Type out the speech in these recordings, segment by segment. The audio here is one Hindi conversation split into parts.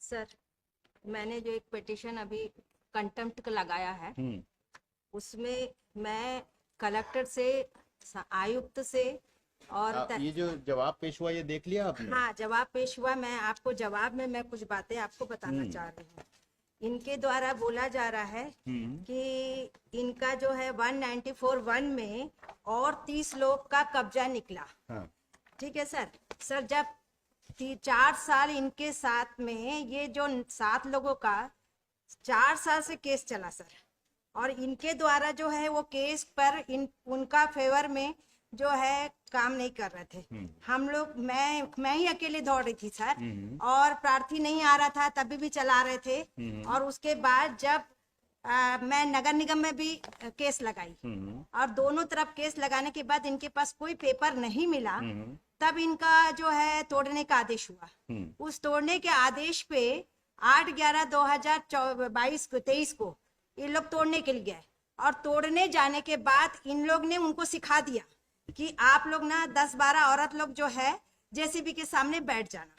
सर, मैंने जो एक पिटीशन अभी कंटेम्प्ट का लगाया है, उसमें मैं कलेक्टर से, आयुक्त से और ये जो जवाब पेश हुआ ये देख लिया आपने? हाँ, जवाब पेश हुआ। मैं आपको जवाब में मैं कुछ बातें आपको बताना चाह रही हूँ। इनके द्वारा बोला जा रहा है कि इनका जो है 194(1) में और 30 लोग का कब्जा निकला। हाँ। ठीक है सर। सर, जब 4 साल इनके साथ में ये जो 7 लोगों का 4 साल से केस चला सर, और इनके द्वारा जो है वो केस पर उनका फेवर में जो है काम नहीं कर रहे थे। हम लोग, मैं ही अकेले दौड़ रही थी सर, और प्रार्थी नहीं आ रहा था तभी भी चला रहे थे। और उसके बाद जब मैं नगर निगम में भी केस लगाई, और दोनों तरफ केस लगाने के बाद इनके पास कोई पेपर नहीं मिला, तब इनका जो है तोड़ने का आदेश हुआ। उस तोड़ने के आदेश पे 8/11/2023 को ये लोग तोड़ने के लिए गए, और तोड़ने जाने के बाद इन लोग ने उनको सिखा दिया कि आप लोग ना 10-12 औरत लोग जो है जेसीबी के सामने बैठ जाना,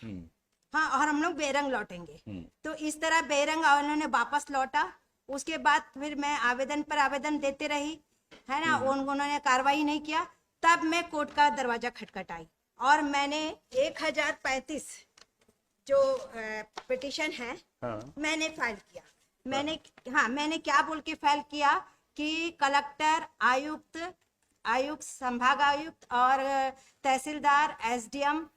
हाँ, और हम लोग बेरंग लौटेंगे। तो इस तरह बेरंग उन्होंने वापस लौटा। उसके बाद फिर मैं आवेदन पर आवेदन देते रही, है ना, उन्होंने कार्रवाई नहीं किया। तब मैं कोर्ट का दरवाजा खटखटाई और मैंने 1035 जो पिटीशन है, मैंने फाइल किया। मैंने क्या बोल के फाइल किया कि कलेक्टर, आयुक्त, संभाग आयुक्त और तहसीलदार, एसडीएम,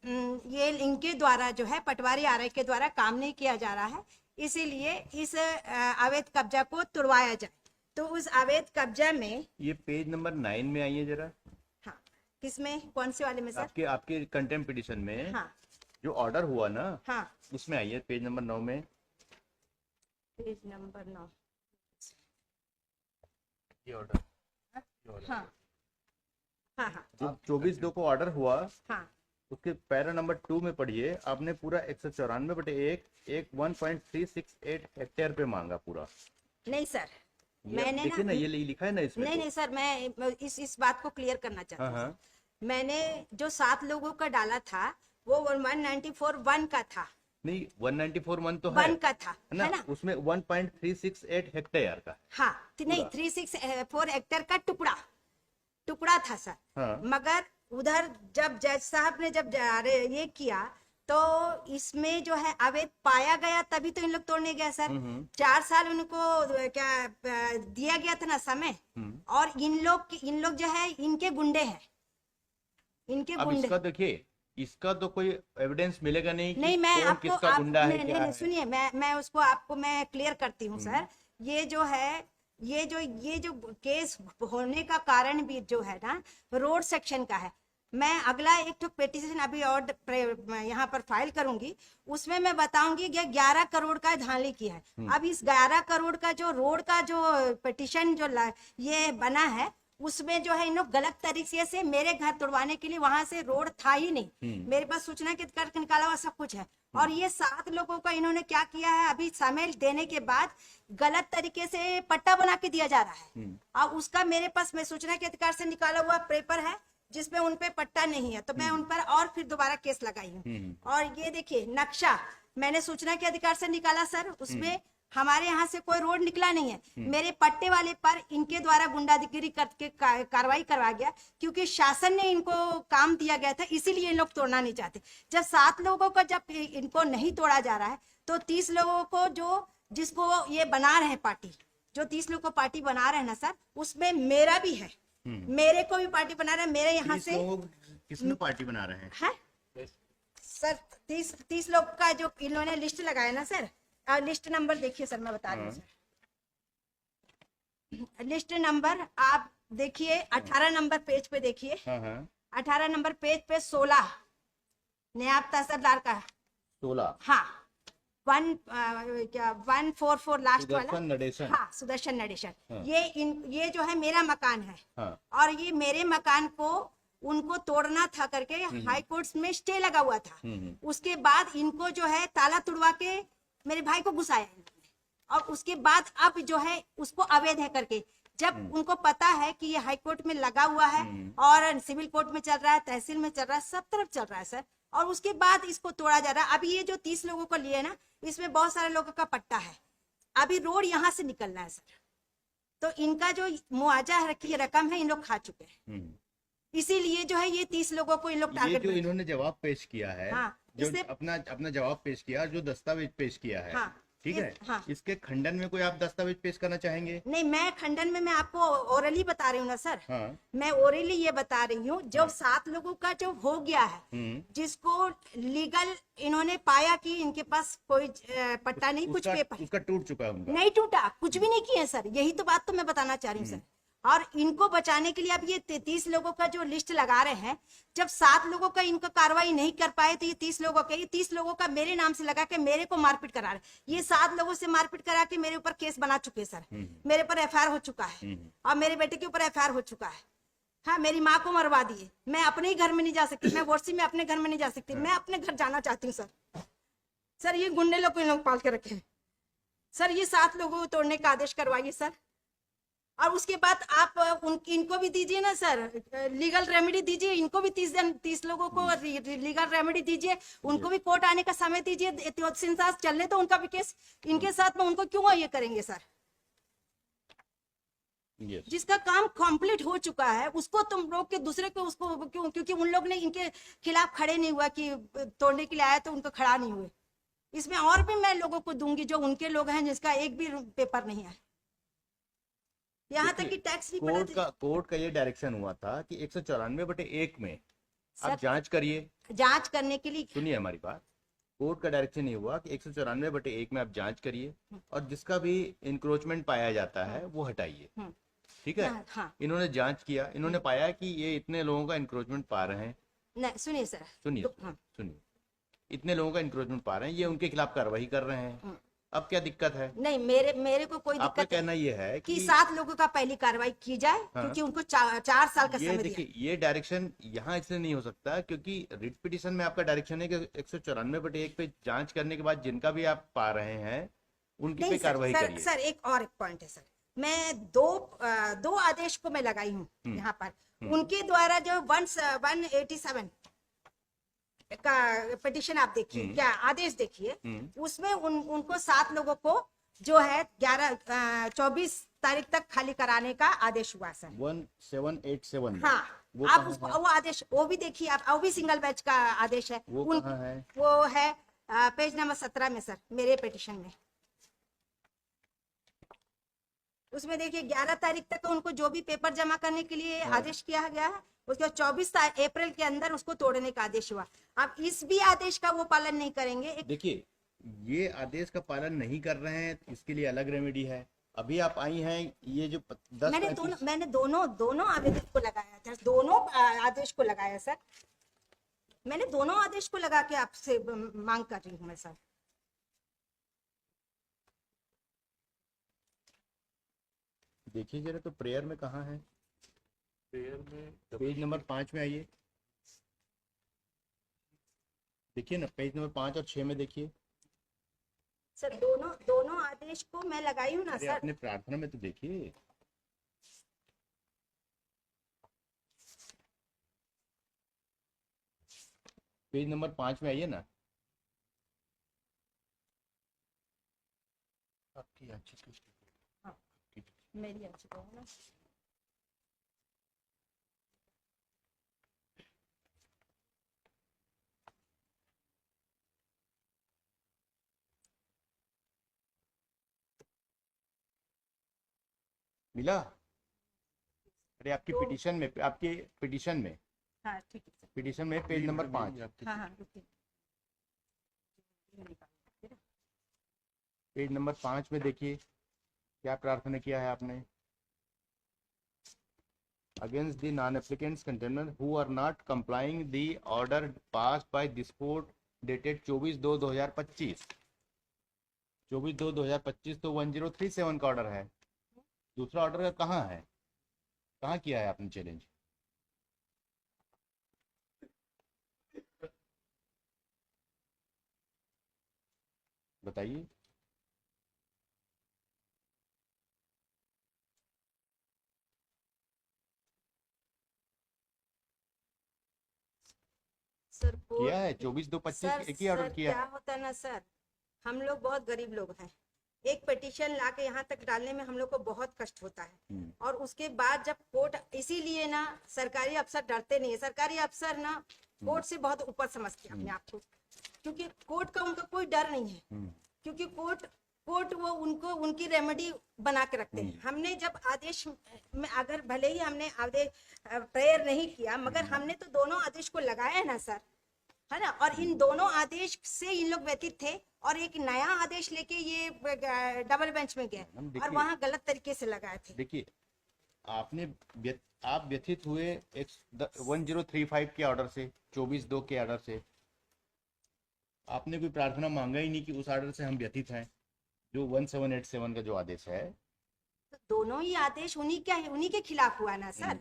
ये इनके द्वारा जो है पटवारी आरआई के द्वारा काम नहीं किया जा रहा है, इसीलिए इस अवैध कब्जा को तुड़वाया जाए। तो उस अवैध कब्जा में ये पेज नंबर 9 में आइए जरा। हाँ, किसमें, कौन से वाले में सर? आपके कंटेम्प्ट पिटीशन में। हाँ, जो ऑर्डर हुआ ना, हाँ, उसमें आइए पेज नंबर 9 में। पेज नंबर 9, ये ऑर्डर। हाँ, हाँ, हाँ, जो 24/2 को ऑर्डर हुआ, हाँ, उसके पैरा नंबर 2 में पढ़िए। आपने पूरा 194/1 1.368 हेक्टेयर पे मांगा पूरा। नहीं सर, मैंने देखिए ना, ये लिखा है ना इसमें। नहीं सर, मैं इस बात को क्लियर करना चाहती हूँ। मैंने जो 7 लोगों का डाला था वो 194(1) का था। नहीं, 194(1) तो है, 1 का था, है ना? उसमें 1.368 हेक्टेयर का। हाँ, नहीं, 364 हेक्टेयर का टुकड़ा था सर। हाँ। मगर उधर जब जज साहब ने जब ये किया तो इसमें जो है अवैध पाया गया, तभी तो इन लोग तोड़ने गए सर। 4 साल उनको क्या दिया गया था ना समय, और इन लोग जो है इनके गुंडे हैं, इनके गुंडे। इसका देखिए, इसका तो कोई एविडेंस मिलेगा नहीं नहीं, मैं कौन आपको किसका गुंडा है, क्या है। सुनिए, मैं उसको आपको मैं क्लियर करती हूँ सर। ये जो है, ये जो केस होने का कारण भी जो है ना, रोड सेक्शन का है। मैं अगला एक तो पिटीशन अभी और यहाँ पर फाइल करूंगी, उसमें मैं बताऊंगी कि 11 करोड़ का धांधली की है। अब इस 11 करोड़ का जो रोड का जो पिटीशन जो ये बना है, उसमें जो है इन लोग गलत तरीके से मेरे घर तोड़वाने के लिए, वहां से रोड था ही नहीं, मेरे पास सूचना के करके निकाला हुआ सब कुछ है। और ये 7 लोगों का इन्होंने क्या किया है, अभी समय देने के बाद गलत तरीके से पट्टा बना के दिया जा रहा है, और उसका मेरे पास मैं सूचना के अधिकार से निकाला हुआ पेपर है जिसमें उन पे पट्टा नहीं है, तो मैं उन पर और फिर दोबारा केस लगाई हूँ। और ये देखिए नक्शा मैंने सूचना के अधिकार से निकाला सर, उसमें हमारे यहाँ से कोई रोड निकला नहीं है, मेरे पट्टे वाले पर इनके द्वारा गुंडागिरी करके कार्रवाई करवा गया, क्योंकि शासन ने इनको काम दिया गया था, इसीलिए इन लोग तोड़ना नहीं चाहते। जब 7 लोगों को जब इनको नहीं तोड़ा जा रहा है, तो 30 लोगों को जिसको ये बना रहे हैं पार्टी, जो 30 लोगों को पार्टी बना रहे हैं ना सर, उसमें मेरा भी है, मेरे को भी पार्टी बना रहे हैं। मेरे यहाँ से किसमें पार्टी बना रहे हैं सर? 30 लोग का जो इन्होंने लिस्ट लगाया ना सर, लिस्ट नंबर देखिए सर, मैं बता रही हूँ सर। लिस्ट नंबर आप देखिए, 18 नंबर पेज पे देखिए। 18 नंबर पेज पे 16 नायब तहसीलदार का 16। हाँ, 144 लास्ट वाला। हाँ, सुदर्शन नडेशन। ये जो है मेरा मकान है, और ये मेरे मकान को उनको तोड़ना था करके हाई कोर्ट में स्टे लगा हुआ था। उसके बाद इनको जो है ताला तुड़वा के मेरे भाई को घुसाया इन्होंने, और उसके बाद अब जो है उसको अवैध है करके, जब उनको पता है कि ये हाई कोर्ट में लगा हुआ है और सिविल कोर्ट में चल रहा है, तहसील में चल रहा है, सब तरफ चल रहा है सर, और उसके बाद इसको तोड़ा जा रहा है। अभी ये जो 30 लोगों को लिए ना, इसमें बहुत सारे लोगों का पट्टा है। अभी रोड यहाँ से निकलना है सर, तो इनका जो मुआवजा की रकम है इन लोग खा चुके हैं, इसीलिए जो है ये 30 लोगों को इन लोग ये टारगेट जो इन्होंने जवाब पेश किया है, हाँ, जो इससे अपना अपना जवाब पेश किया, जो दस्तावेज पेश किया है, हाँ, ठीक है, हाँ, इसके खंडन में कोई आप दस्तावेज पेश करना चाहेंगे? नहीं, मैं खंडन में मैं आपको ओरली बता रही हूँ ना सर। हाँ। मैं ओरली ये बता रही हूँ, जो 7 लोगों का जो हो गया है, जिसको लीगल इन्होंने पाया कि इनके पास कोई पट्टा नहीं, कुछ पेपर उसका टूट चुका है उनका। नहीं टूटा, कुछ भी नहीं किए सर, यही तो बात तो मैं बताना चाह रही हूँ सर। और इनको बचाने के लिए अब ये 30 लोगों का जो लिस्ट लगा रहे हैं, जब 7 लोगों का इनको कार्रवाई नहीं कर पाए तो ये 30 लोगों का मेरे नाम से लगा के मेरे को मारपीट करा रहे। ये 7 लोगों से मारपीट करा के मेरे ऊपर केस बना चुके हैं सर, मेरे पर एफआईआर हो चुका है और मेरे बेटे के ऊपर एफआईआर हो चुका है। हाँ, मेरी माँ को मरवा दिए, मैं अपने ही घर में नहीं जा सकती, मैं वर्सी में अपने घर में नहीं जा सकती, मैं अपने घर जाना चाहती हूँ सर। सर ये गुंडे लोग को इन लोग पाल के रखे हैं सर, ये 7 लोगों को तोड़ने का आदेश करवाइए सर। और उसके बाद आप इनको भी दीजिए ना सर, लीगल रेमेडी दीजिए, इनको भी 30 लोगों को लीगल रेमेडी दीजिए, उनको भी कोर्ट आने का समय दीजिए, चलने तो उनका भी केस, इनके साथ में उनको क्यों ये करेंगे सर? जिसका काम कंप्लीट हो चुका है उसको तुम रोक के दूसरे को उसको क्यों? क्योंकि उन लोग ने इनके खिलाफ खड़े नहीं हुआ कि तोड़ने के लिए आया तो उनको खड़ा नहीं हुए। इसमें और भी मैं लोगों को दूंगी जो उनके लोग हैं जिसका एक भी पेपर नहीं है, यहाँ तक कि टैक्स भी कोर्ट का ये डायरेक्शन हुआ था कि 194/1 में आप जांच करिए। जांच करने के लिए सुनिए हमारी बात, कोर्ट का डायरेक्शन ये हुआ कि 194/1 में आप जांच करिए और जिसका भी इंक्रोचमेंट पाया जाता है वो हटाइए, ठीक है। हाँ। इन्होंने जांच किया, इन्होंने पाया कि ये इतने लोगों का इंक्रोचमेंट पा रहे हैं। नहीं, सुनिए सर, सुनिए, इतने लोगों का इंक्रोचमेंट पा रहे हैं, ये उनके खिलाफ कार्रवाई कर रहे हैं। अब क्या दिक्कत है? नहीं, मेरे को कोई आपका दिक्कत कहना ये है कि 7 लोगों का पहली कार्रवाई की जाए, क्योंकि उनको 4 साल का समय दिया। ये डायरेक्शन यहाँ इसलिए नहीं हो सकता क्योंकि रिट पिटीशन में आपका डायरेक्शन है कि 194/1 पे जांच करने के बाद जिनका भी आप पा रहे हैं उनकी पे कार्रवाई करिए। सर एक और एक पॉइंट है सर, मैं दो आदेश को मैं लगाई हूँ यहाँ पर, उनके द्वारा जो 187 का पिटीशन आप देखिए, क्या आदेश देखिए, उसमें उनको 7 लोगों को जो है 24 तारीख तक खाली कराने का आदेश हुआ सर, 1787। हाँ, आप उसको वो आदेश वो भी देखिए आप, वो भी सिंगल बैच का आदेश है। वो है पेज नंबर 17 में सर, मेरे पिटीशन में। उसमें देखिए 11 तारीख तक उनको जो भी पेपर जमा करने के लिए आदेश किया गया है, उसके 24 अप्रैल के अंदर उसको तोड़ने का आदेश हुआ। अब इस भी आदेश का वो पालन नहीं करेंगे। देखिए, ये आदेश का पालन नहीं कर रहे हैं, इसके लिए अलग रेमेडी है। अभी आप आई हैं, ये जो 10 मैंने दोनों आवेदन को लगाया था, दोनों आदेश को लगाया सर, मैंने दोनों आदेश को लगा के आपसे मांग कर रही हूँ मैं सर। देखिए जरा, तो प्रेयर में कहाँ है? प्रेयर में पेज नंबर 5 में आइए, देखिए ना, पेज नंबर 5 और 6 में देखिए सर, दोनों आदेश को मैं लगाई हूँ ना सर। अपने प्रार्थना में तो देखिए, पेज नंबर 5 में आइए ना। आपकी याचिका, हाँ, मेरी याचिका है ना। मिला? अरे आपकी पिटीशन में, आपके पिटीशन में, हाँ ठीक है सर, पिटीशन में पेज नंबर 5, हाँ रुकिए, पेज नंबर 5 में देखिए क्या प्रार्थना किया है आपने। Against the non applicants contemnor who are not complying the order pass by this court dated 24/2/2025। 24/2/2025 तो 1037 का ऑर्डर है। दूसरा ऑर्डर कहाँ है? कहाँ किया है आपने चैलेंज? बताइए। सर किया है 24/2/25 सर एक ही ऑर्डर सर किया क्या होता है ना सर, हम लोग बहुत गरीब लोग हैं। एक पिटीशन लाके यहाँ तक डालने में हम लोग को बहुत कष्ट होता है। और उसके बाद जब कोर्ट, इसीलिए ना सरकारी अफसर डरते नहीं है। सरकारी अफसर ना कोर्ट से बहुत ऊपर समझते हैं अपने आप को, क्योंकि कोर्ट का उनका कोई डर नहीं है। क्योंकि कोर्ट वो उनको उनकी रेमेडी बना के रखते हैं। हमने जब आदेश में, अगर भले ही हमने आदेश प्रेयर नहीं किया, मगर हमने तो दोनों आदेश को लगाया है ना सर, है ना। और इन दोनों आदेश से इन लोग व्यतीत थे, और एक नया आदेश लेके ये डबल बेंच में गए और वहाँ गलत तरीके से लगाए थे। देखिए, आप व्यथित हुए 1035 के ऑर्डर से, 24/2 के ऑर्डर से। आपने कोई प्रार्थना मांगा ही नहीं कि उस ऑर्डर से हम व्यथित हैं, जो 1787 का जो आदेश है। तो दोनों ही आदेश उन्हीं के खिलाफ हुआ ना सर,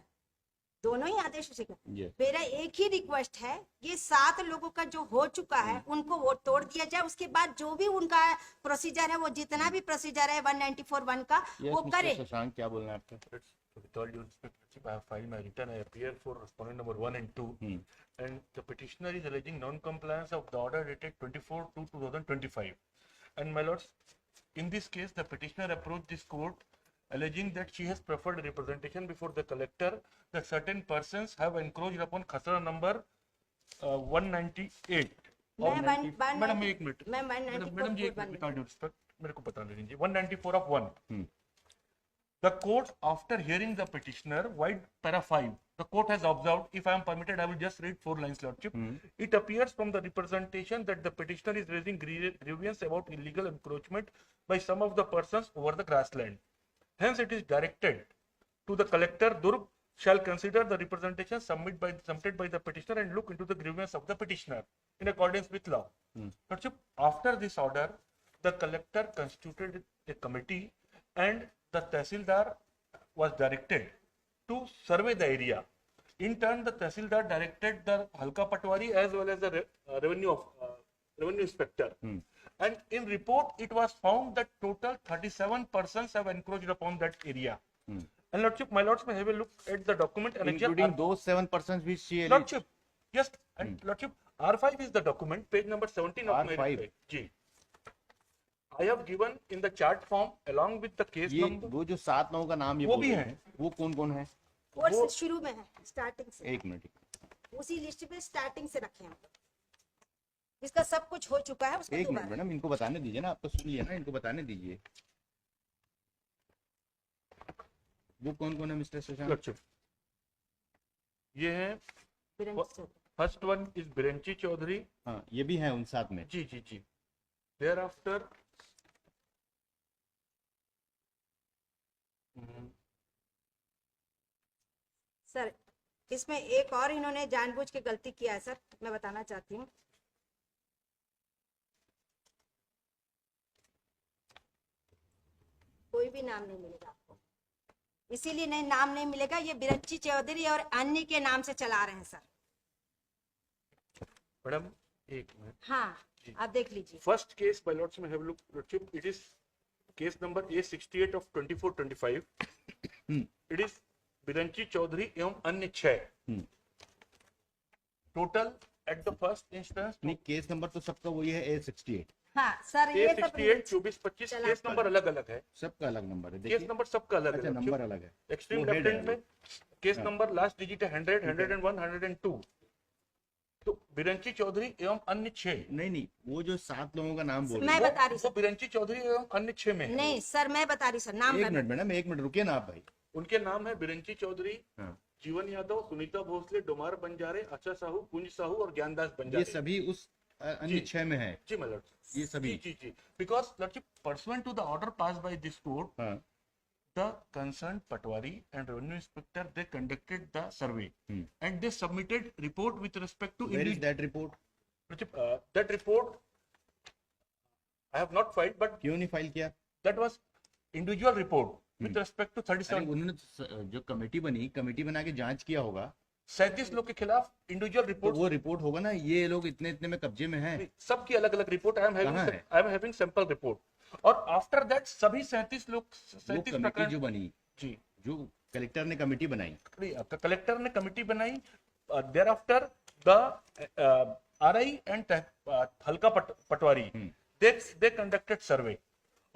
दोनों ही आदेश उसी का। मेरा एक ही रिक्वेस्ट है, ये 7 लोगों का जो हो चुका है उनको वो तोड़ दिया जाए। उसके बाद जो भी उनका प्रोसीजर है, वो जितना भी प्रोसीजर है 194(1) का वो करे। शशांक, क्या बोलना है आपका? With all due respect, I have filed my return. I appear for respondent number 1 and 2, and the petitioner is alleging non-compliance of the order dated 24/2/2025. And my lords, in this case, the petitioner approached this court alleging that she has preferred representation before the collector that certain persons have encroached upon khasra number 198. Madam एक मिनट, madam ji with all due respect मेरे को बता दीजिए 194 of 1. The court, after hearing the petitioner, wide para 5, the court has observed, if I am permitted, I will just read 4 lines, Lordship. It appears from the representation that the petitioner is raising grievance about illegal encroachment by some of the persons over the grassland. Hence, it is directed to the collector, Durg shall consider the representation submitted by the petitioner and look into the grievance of the petitioner in accordance with law. Lordship, after this order, the collector constituted a committee and the Tehsildar was directed to survey the area. In turn, the Tehsildar directed the Halka Patwari as well as the revenue inspector. And in report, it was found that total 37 persons have encroached upon that area. And Lordship, my lords may have a look at the document. Including those 7 persons which she alleged. Lordship, yes, and Lordship, R5 is the document, page number 17 of my report. Ji. I have given in the chart form along with the case number. वो जो 7 लोगों का नाम ये वो भी है, वो कौन है? वो शुरू में है, स्टार्टिंग से। एक मिनट, उसी लिस्ट में स्टार्टिंग से रखे हैं, जिसका सब कुछ हो चुका है उसको। एक मिनट मैडम, इनको बताने दीजिए ना, आप तो सुन लिया ना, इनको बताने दीजिए। वो कौन है मिस्टर शशांक? ये है, first one is Biranchi Chaudhary. हाँ, ये भी है उन 7 में। जी। Thereafter, सर इसमें एक और इन्होंने जानबूझ के गलती किया है सर, मैं बताना चाहती हूँ। कोई भी नाम नहीं मिलेगा आपको, इसीलिए नहीं नाम नहीं मिलेगा। ये बिरंची चौधरी और अन्य के नाम से चला रहे हैं सर। मैडम एक मिनट, हाँ आप देख लीजिए। फर्स्ट केस बाय लॉर्ड्स में have look, lordship, it is case number A68 of 2425। It is Biranchi Chaudhary एवं अन्य 6। Total at the first instance. नहीं, केस नंबर तो सबका वही है, A68। हाँ सर, ये सब A68 2425 केस नंबर अलग अलग है, सबका अलग नंबर है। केस नंबर सबका अलग है, नंबर अलग है। एक्सट्रीम लेफ्ट हैंड में केस नंबर लास्ट डिजिट है 100, 101, 102। तो बिरंची चौधरी एवं अन्य 6। नहीं, वो जो 7 लोगों का नाम बोल मैं बता रही वो बिरंची चौधरी एवं अन्य 6 में है। नहीं सर, मैं बता रही सर नाम। एक मिनट मैडम, एक मिनट रुकिए ना आप भाई। उनके नाम है बिरंची चौधरी, जीवन यादव, सुनीता भोसले, डोमार बंजारे, आशा साहू, कुंज साहू और ज्ञानदास बंजारे। ये सभी उस अन्य 6 में है। जी my lord, ये सभी। जी because lordship, pursuant to the order passed by this court, the concerned Patwari and revenue inspector, they conducted the survey and they submitted report with respect to. Where is that report? That report I have not filed, but क्यों नहीं फाइल किया? that was individual report with respect to 37. उन्होंने जो कमेटी बनी, कमेटी बना के जांच किया होगा। 37 लोग के खिलाफ इंडिविजुअल रिपोर्ट। तो वो रिपोर्ट होगा ना, ये लोग इतने में कब्जे में हैं। सबकी अलग अलग report. I am having sample report. और आफ्टर दैट सभी 37 लोग, 37 कमेटी जो बनी, जी, जो कलेक्टर ने कमेटी बनाई, कलेक्टर ने कमेटी बनाई thereafter the RI and Halka Patwari they conducted survey,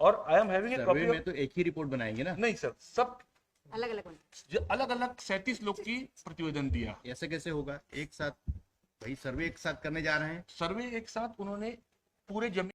और I am having a survey copy में तो एक ही रिपोर्ट बनाएंगे ना, नहीं सर, सब अलग अलग अलग अलग 37 लोग की प्रतिवेदन दिया। ऐसे कैसे होगा एक साथ? भाई सर्वे एक साथ करने जा रहे हैं, सर्वे एक साथ उन्होंने पूरे जमीन